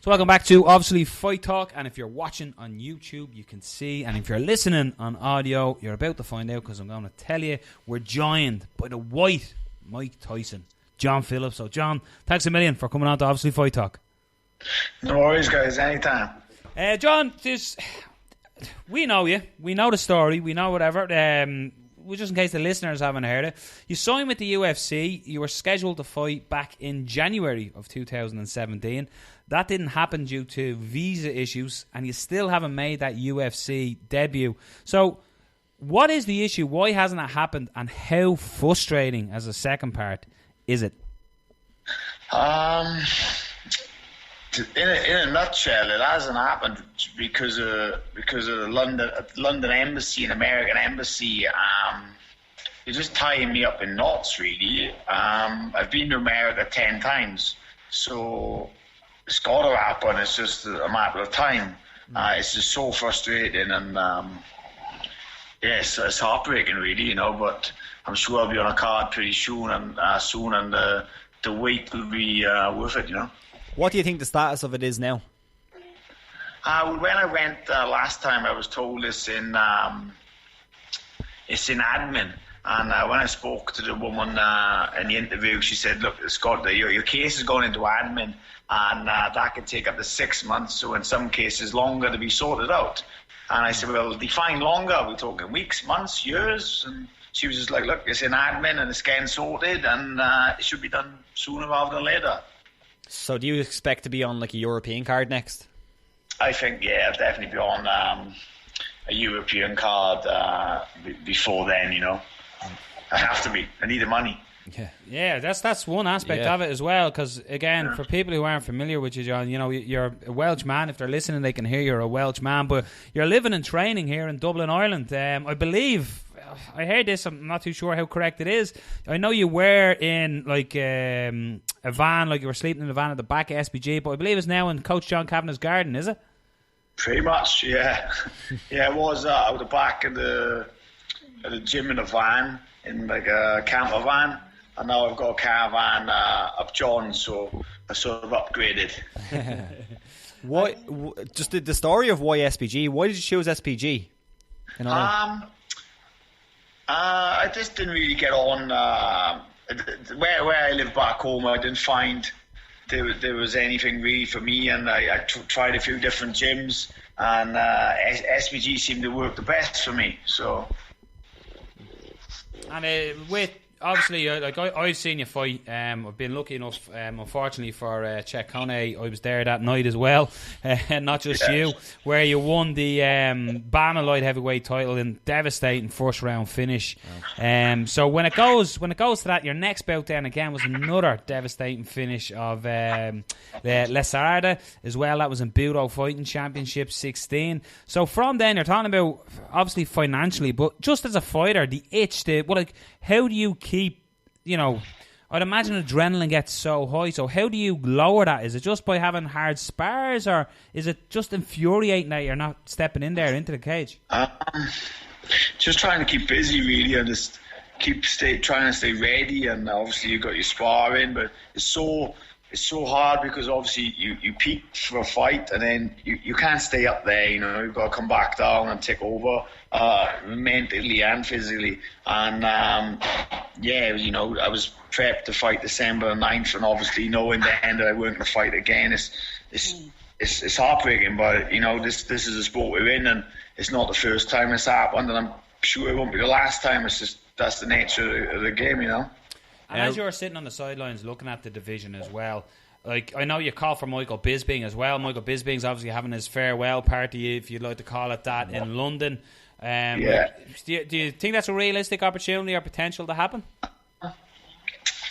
So welcome back to obviously Fight Talk, and if you're watching on YouTube you can see, and if you're listening on audio you're about to find out, because I'm going to tell you we're joined by the White Mike Tyson, John Phillips. So John, thanks a million for coming on to obviously Fight Talk. No worries guys, anytime. John, we know you, we know the story, we know whatever, just in case the listeners haven't heard it, you signed with the UFC. You were scheduled to fight back in January of 2017. That didn't happen due to visa issues, and you still haven't made that UFC debut. So what is the issue? Why hasn't it happened, and how frustrating, as a second part, is it? In a nutshell, it hasn't happened because of the London embassy and American embassy. They're just tying me up in knots, really. I've been to America 10 times, so it's got to happen. It's just a matter of time. It's just so frustrating, and it's heartbreaking, really, you know. But I'm sure I'll be on a card pretty soon, and the wait will be worth it, you know. What do you think the status of it is now? When I went last time, I was told it's in admin. And when I spoke to the woman in the interview, she said, "Look, your case has gone into admin, and that can take up to 6 months. So in some cases, longer to be sorted out." And I said, "Well, define longer. Are we talking weeks, months, years?" And she was just like, "Look, it's in admin and it's getting sorted, and it should be done sooner rather than later." So do you expect to be on like a European card next? I think, yeah, I'll definitely be on a European card before then, you know. I have to be. I need the money. Yeah, that's one aspect of it as well, because, again, for people who aren't familiar with you, John, you know, you're a Welsh man. If they're listening, they can hear you're a Welsh man, but you're living and training here in Dublin, Ireland. I believe... I heard this, I'm not too sure how correct it is. I know you were in like a van, like you were sleeping in a van at the back of SBG, but I believe it's now in Coach John Kavanagh's garden, is it? Pretty much, yeah. Yeah, it was out the back of the gym in a van, in like a camper van, and now I've got a caravan up John, so I sort of upgraded. Why? Just the story of why SBG? Why did you choose SBG? I just didn't really get on. Where I live back home, I didn't find there was anything really for me, and I tried a few different gyms, and SBG seemed to work the best for me. So, and with obviously, I've seen you fight. I've been lucky enough, unfortunately for Chet Kone, I was there that night as well, and not just you, where you won the Banner light heavyweight title in devastating first round finish. So when it goes to that, your next bout then again was another devastating finish of Lesarda as well. That was in Budo Fighting Championship 16. So from then, you're talking about obviously financially, but just as a fighter, the itch, how do you keep, you know, I'd imagine adrenaline gets so high, so how do you lower that? Is it just by having hard spars, or is it just infuriating that you're not stepping in there into the cage? Just trying to keep busy, really, and just trying to stay ready, and obviously you've got your sparring, but it's so hard because obviously you peak for a fight, and then you can't stay up there, you know. You've got to come back down and take over mentally and physically. And you know, I was prepped to fight December 9th, and obviously knowing then that I weren't going to fight again, it's heartbreaking. But you know, this is a sport we're in, and it's not the first time it's happened, and I'm sure it won't be the last time. It's just that's the nature of the game, you know. And as you're sitting on the sidelines looking at the division as well, like, I know you call for Michael Bisping as well. Michael Bisping's obviously having his farewell party, if you'd like to call it that, in London. Do you think that's a realistic opportunity or potential to happen?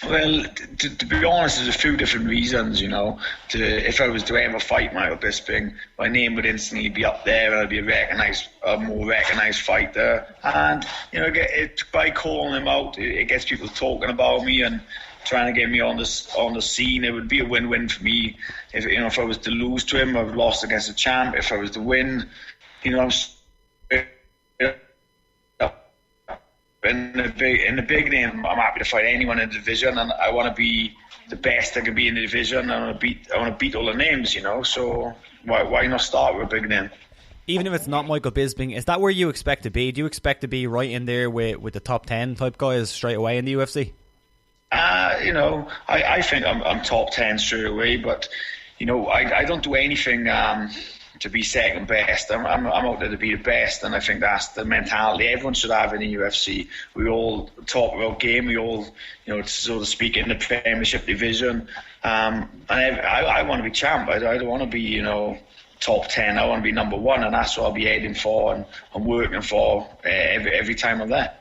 Well, to be honest, there's a few different reasons, you know. If I was to ever fight Michael Bisping, my name would instantly be up there, and I'd be a more recognised fighter. And you know, by calling him out, it gets people talking about me and trying to get me on the scene. It would be a win-win for me. If I was to lose to him, I've lost against a champ. If I was to win, you know, in the big name, I'm happy to fight anyone in the division, and I want to be the best I can be in the division. I want to beat all the names, you know. So why not start with a big name? Even if it's not Michael Bisping, is that where you expect to be? Do you expect to be right in there with the top 10 type guys straight away in the UFC? You know, I think I'm top 10 straight away, but you know, I don't do anything to be second best. I'm out there to be the best, and I think that's the mentality everyone should have in the UFC. We all talk about game. We all, you know, so to speak, in the Premiership division. And I want to be champ. I don't want to be, you know, top 10. I want to be number one, and that's what I'll be aiming for and working for every time I'm there.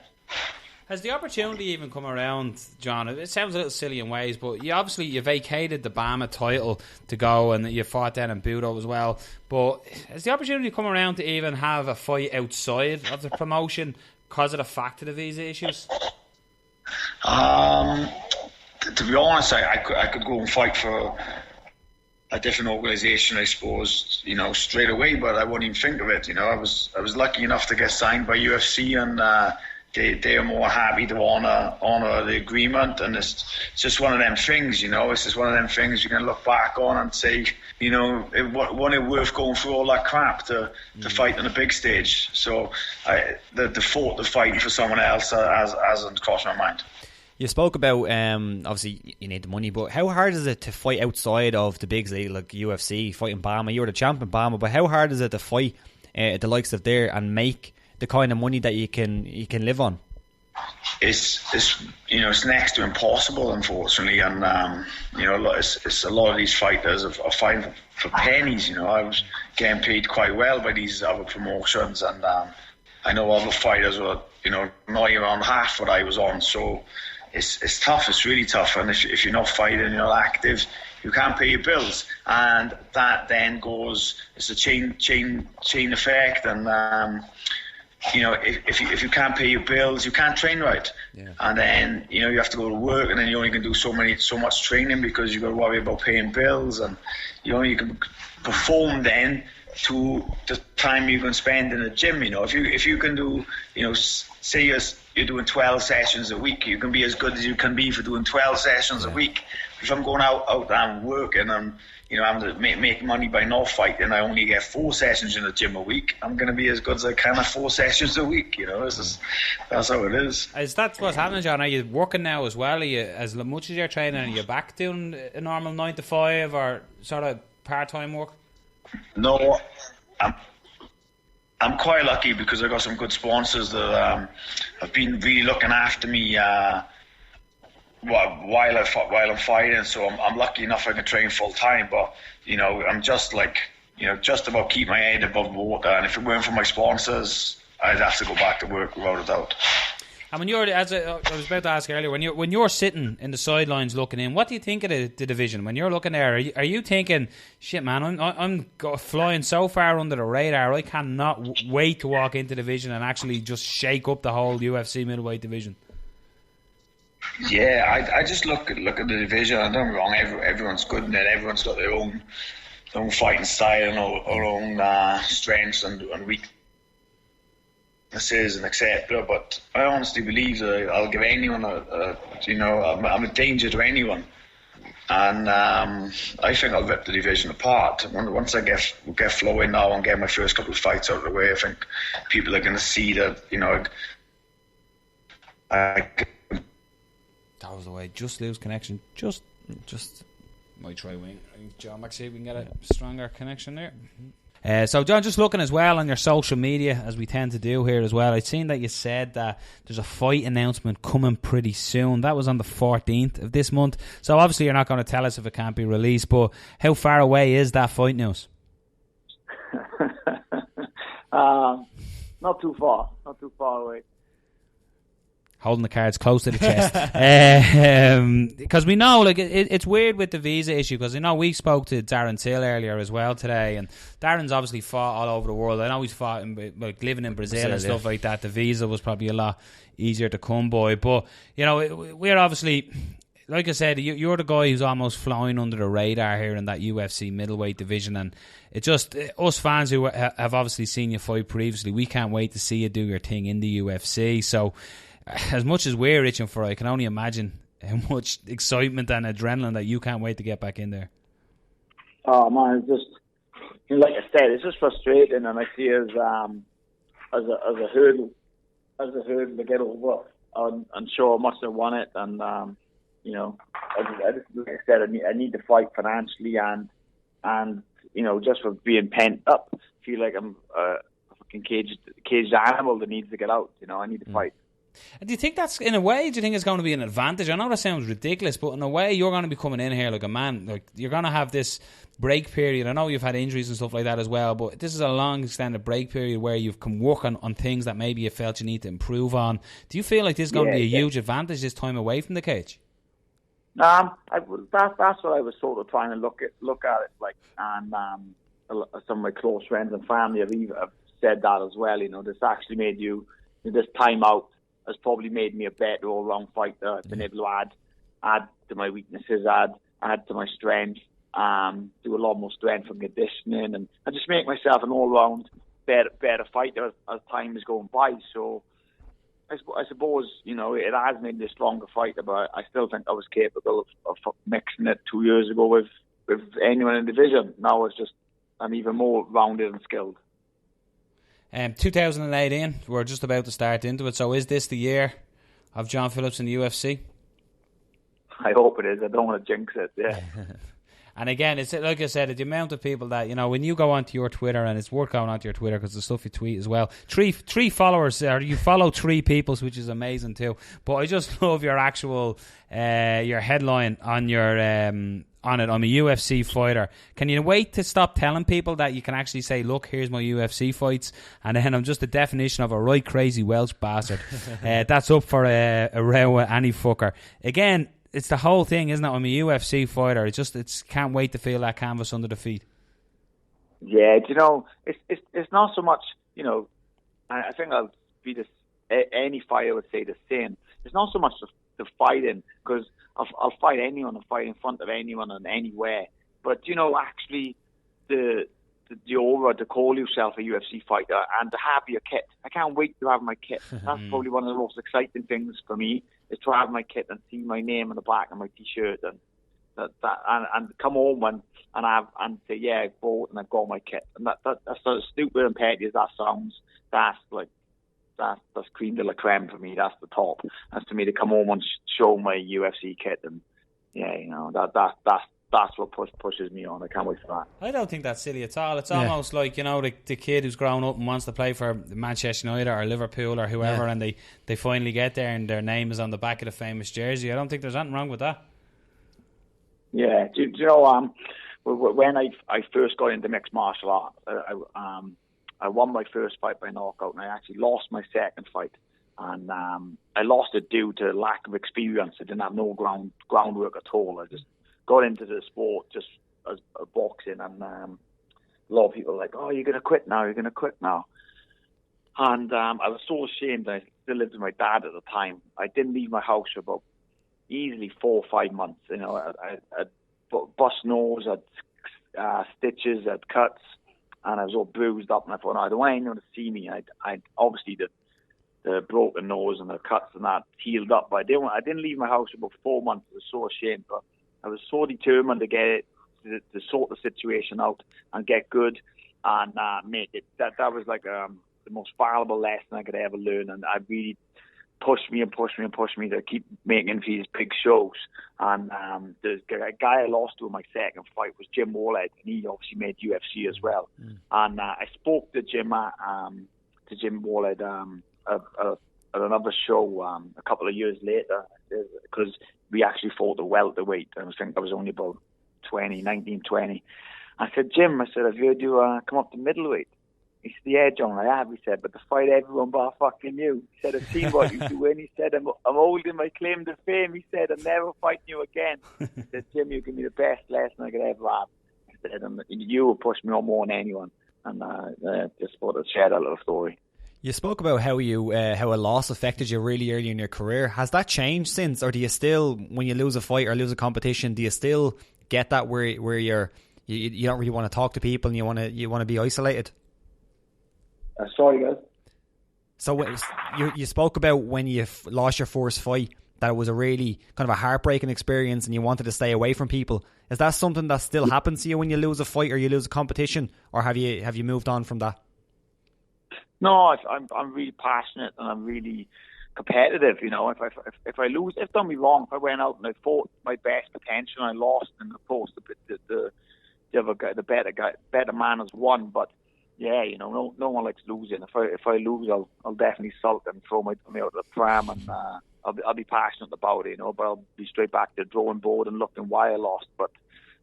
Has the opportunity even come around, John? It sounds a little silly in ways, but you vacated the Bama title to go, and you fought then in Budo as well. But has the opportunity come around to even have a fight outside of the promotion because of the fact of the visa issues? To be honest, I could go and fight for a different organisation, I suppose, you know, straight away, but I wouldn't even think of it. You know, I was lucky enough to get signed by UFC, and they are more happy to honour the agreement, and it's just one of them things, you know. It's just one of them things you can look back on and say, you know, wasn't it worth going through all that crap to fight on a big stage? So the thought of fighting for someone else hasn't crossed my mind. You spoke about, obviously you need the money, but how hard is it to fight outside of the big league like UFC, fighting Bama? You were the champ in Bama, but how hard is it to fight the likes of there and make the kind of money that you can live on? It's you know, it's next to impossible, unfortunately, and you know, it's a lot of these fighters are fighting for pennies. You know, I was getting paid quite well by these other promotions, and I know other fighters were, you know, not even on half what I was on. So it's tough. It's really tough, and if you're not fighting, you're not active, you can't pay your bills, and that then goes. It's a chain effect, and you know, if you can't pay your bills, you can't train right. Yeah. And then, you know, you have to go to work, and then you only can do so much training because you got to worry about paying bills, and you only can perform then to the time you can spend in the gym. You know, if you can do, you know, say you're doing 12 sessions a week, you can be as good as you can be for doing 12 sessions a week. If I'm going out and working and, you know, I'm to make money by not fighting, I only get 4 sessions in the gym a week, I'm going to be as good as I can at 4 sessions a week, you know. That's how it is. Is that what's happening, John? Are you working now as well? Are you, as much as you're training, are you back doing a normal 9 to 5 or sort of part-time work? No, I'm quite lucky because I got some good sponsors that have been really looking after me while I'm fighting. So I'm lucky enough I can train full time. But you know, I'm just like, you know, just about keep my head above water. And if it weren't for my sponsors, I'd have to go back to work without a doubt. And when you're, I was about to ask earlier, when you're sitting in the sidelines looking in, what do you think of the division? When you're looking there, are you thinking, shit, man, I'm flying so far under the radar, I cannot wait to walk into the division and actually just shake up the whole UFC middleweight division? Yeah, I just look at the division. I don't get me wrong, everyone's good in it. Everyone's got their own fighting style and our own strengths and weaknesses and etc. But I honestly believe that I'll give anyone you know, I'm a danger to anyone, and I think I'll rip the division apart. Once I get flowing now and get my first couple of fights out of the way, I think people are going to see that, you know, that was the way. Just lose connection. Just might try wing. I think John might see if we can get a stronger connection there. So John, just looking as well on your social media, as we tend to do here as well, I'd seen that you said that there's a fight announcement coming pretty soon. That was on the 14th of this month. So obviously you're not going to tell us if it can't be released, but how far away is that fight news? Not too far away. Holding the cards close to the chest. Because we know, like, it's weird with the visa issue, because, you know, we spoke to Darren Till earlier as well today, and Darren's obviously fought all over the world. I know he's fought like living in Brazil and stuff like that. The visa was probably a lot easier to come by, but, you know, we're obviously, like I said, you're the guy who's almost flying under the radar here in that UFC middleweight division, and it just, us fans who have obviously seen you fight previously, we can't wait to see you do your thing in the UFC. So as much as we're itching for it, I can only imagine much excitement and adrenaline that you can't wait to get back in there? Oh man, it's just like I said, it's just frustrating, and I see it as a hurdle to get over. I'm sure I must have won it, and you know, I just, like I said, I need to fight financially, and you know, just for being pent up, I feel like I'm a fucking caged animal that needs to get out. You know, I need to fight. And do you think that's, in a way, do you think it's going to be an advantage? I know that sounds ridiculous, but in a way, you're going to be coming in here like a man. Like, you're going to have this break period. I know you've had injuries and stuff like that as well, but this is a long extended break period where you can work on things that maybe you felt you need to improve on. Do you feel like this is going to be a huge advantage this time away from the cage? That's what I was sort of trying to look at it like, and some of my close friends and family have said that as well. You know, this actually made this time out has probably made me a better all-round fighter. I've been able to add to my weaknesses, add to my strength, do a lot more strength and conditioning, and just make myself an all-round better fighter as time is going by. So I suppose, you know, it has made me a stronger fighter, but I still think I was capable of mixing it 2 years ago with anyone in the division. Now I'm even more rounded and skilled. 2018, we're just about to start into it. So is this the year of John Phillips in the UFC? I hope it is. I don't want to jinx it. Yeah. And again, it's like I said, the amount of people that, you know, when you go onto your Twitter, and it's worth going onto your Twitter because the stuff you tweet as well. Three followers, or you follow 3 people, which is amazing too. But I just love your actual your headline on your on it. I'm a UFC fighter. Can you wait to stop telling people that you can actually say, look, here's my UFC fights, and then I'm just the definition of a right crazy Welsh bastard. That's up for a row with any fucker. Again, it's the whole thing, isn't it? I'm a UFC fighter. It's can't wait to feel that canvas under the feet. Yeah, you know, it's not so much, you know, I think I'll be this, any fighter would say the same. It's not so much the fighting, because I'll fight anyone, I'll fight in front of anyone and anywhere. But, you know, actually, the aura to call yourself a UFC fighter and to have your kit. I can't wait to have my kit. That's probably one of the most exciting things for me, is to have my kit and see my name on the back of my t-shirt and and come home and say, yeah, I bought and I've got my kit. And that's sort of stupid and petty as that sounds. That's cream de la creme for me. That's the top. That's for me to come home and show my UFC kit, and yeah, you know, that's what pushes me on. I can't wait for that. I don't think that's silly at all. It's almost like, you know, the kid who's grown up and wants to play for Manchester United or Liverpool or whoever, and they finally get there and their name is on the back of the famous jersey. I don't think there's anything wrong with that. Yeah, do you know, when I first got into mixed martial arts, I won my first fight by knockout, and I actually lost my second fight. And I lost it due to lack of experience. I didn't have no groundwork at all. I just got into the sport just as boxing, and a lot of people were like, oh, you're going to quit now, And I was so ashamed. I still lived with my dad at the time. I didn't leave my house for about easily 4 or 5 months. You know, I bust nose, I had stitches, I had cuts, and I was all bruised up, and I thought, no, I don't want anyone to see me. I obviously the broken nose and the cuts and that healed up, but I didn't leave my house for about 4 months. I was so ashamed, but I was so determined to get it, to sort the situation out and get good and make it. That was like the most valuable lesson I could ever learn, and I really pushed me to keep making these big shows. And the guy I lost to in my second fight was Jim Warled, and he obviously made UFC as well. And I spoke to Jim Warled at another show a couple of years later, because we actually fought the welterweight. I think I was only about 19, 20. I said, Jim, I've heard you come up to middleweight. He said, yeah, John, I have. He said, but to fight everyone but fucking you. He said, I've seen what you do, and he said, I'm holding my claim to fame. He said, I'm never fighting you again. He said, Jim, you give me the best lesson I could ever have. He said, you will push me on more than anyone. And just thought I'd share that little story. You spoke about how a loss affected you really early in your career. Has that changed since, or do you still, when you lose a fight or lose a competition, do you still get that where you don't really want to talk to people and you want to be isolated? Sorry, guys. So you spoke about when you lost your first fight, that it was a really kind of a heartbreaking experience and you wanted to stay away from people. Is that something that still happens to you when you lose a fight or you lose a competition, or have you moved on from that? No, I'm really passionate and I'm really competitive. You know, if I lose, don't be wrong, if I went out and I fought my best potential and I lost, and of course the other guy, the better man has won. But yeah, you know, no one likes losing. If I lose, I'll definitely sulk and throw me out of the pram, and I'll be passionate about it, you know. But I'll be straight back to the drawing board and looking why I lost. But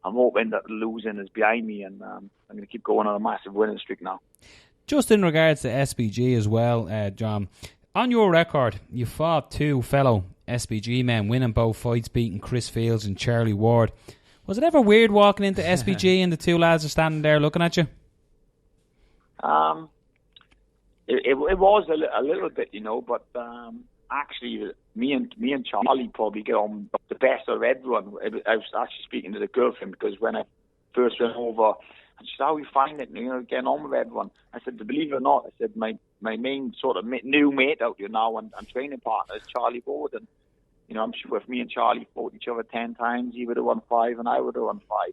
I'm hoping that losing is behind me, and I'm going to keep going on a massive winning streak now. Just in regards to SBG as well, John, on your record, you fought 2 fellow SBG men, winning both fights, beating Chris Fields and Charlie Ward. Was it ever weird walking into SBG and the 2 lads are standing there looking at you? It was a little bit, you know, but actually, me and Charlie probably get on the best of everyone. I was actually speaking to the girlfriend, because when I first went over, and she said, "How are you finding it? You know, getting on with everyone?" I said, "Believe it or not," I said, my main sort of new mate out here now and training partner is Charlie Ward, and you know, I'm sure if me and Charlie fought each other 10 times, he would have won 5 and I would have won 5.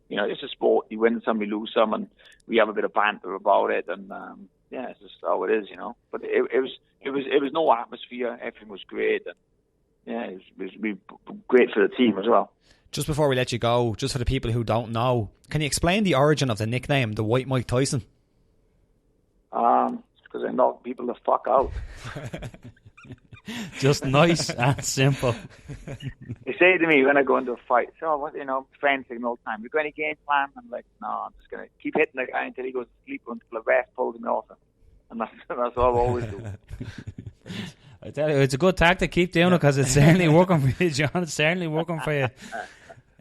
You know, it's a sport. You win some, you lose some, and we have a bit of banter about it, and yeah, it's just how it is, you know. But it was no atmosphere. Everything was great, and yeah, it was great for the team as well. Just before we let you go, just for the people who don't know, can you explain the origin of the nickname, the White Mike Tyson? Because I knock people the fuck out. Just nice and simple. They say to me when I go into a fight, "So what, you know, friends say all the time, you got any game plan?" I'm like, "No, I'm just gonna keep hitting the guy until he goes to sleep, until the ref pulls him off him." And that's all I always do. I tell you, it's a good tactic. Keep doing it, because it's certainly working for you, John. It's certainly working for you.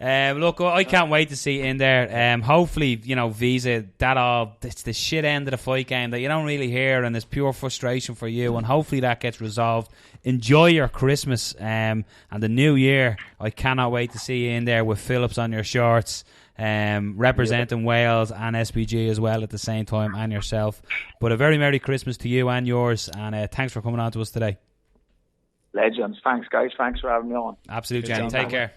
Look, I can't wait to see it in there. Hopefully, you know, Visa, it's the shit end of the fight game that you don't really hear, and there's pure frustration for you, and hopefully that gets resolved. Enjoy your Christmas and the New Year. I cannot wait to see you in there with Phillips on your shorts, representing Wales and SBG as well at the same time, and yourself. But a very Merry Christmas to you and yours, and thanks for coming on to us today. Legends. Thanks, guys. Thanks for having me on. Absolute, Jenny. Take care.